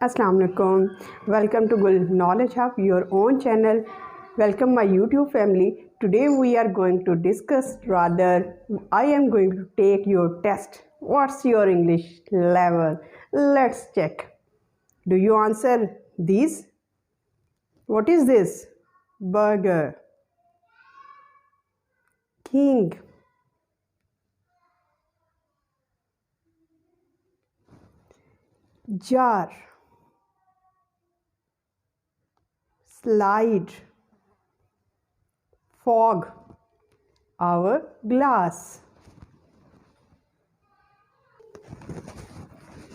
Assalamu alaikum. Welcome to Gul Knowledge Hub, your own channel. Welcome my YouTube family. Today we are going to discuss, I am going to take your test. What's your English level? Let's check. Do you answer these? What is this? Burger. King. Jar. Slide. Fog. Our glass.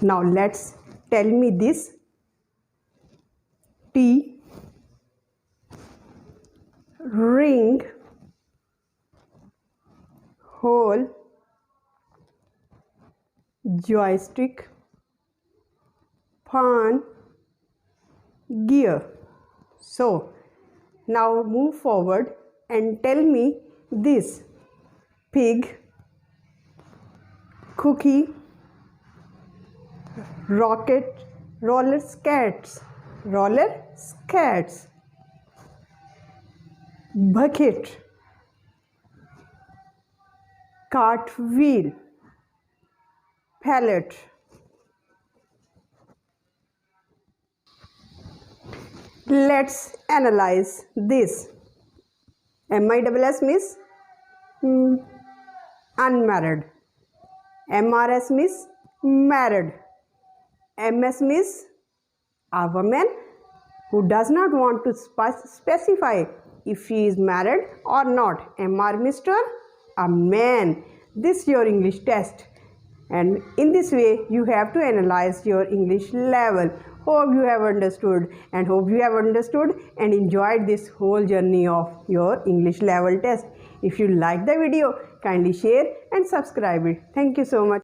Now let's tell me this. Tea. Ring. Hole. Joystick. Pan. Gear. So now move forward and tell me this. Pig. Cookie. Rocket. Roller skates. Roller skates. Bucket. Cartwheel. Pallet. Let's analyze this. MISS means unmarried. MRS means married. MS means a woman who does not want to specify if she is married or not. MR Mr. a man. This is your English test. And in this way, you have to analyze your English level. Hope you have understood and enjoyed this whole journey of your English level test. If you like the video, kindly share and subscribe it. Thank you so much.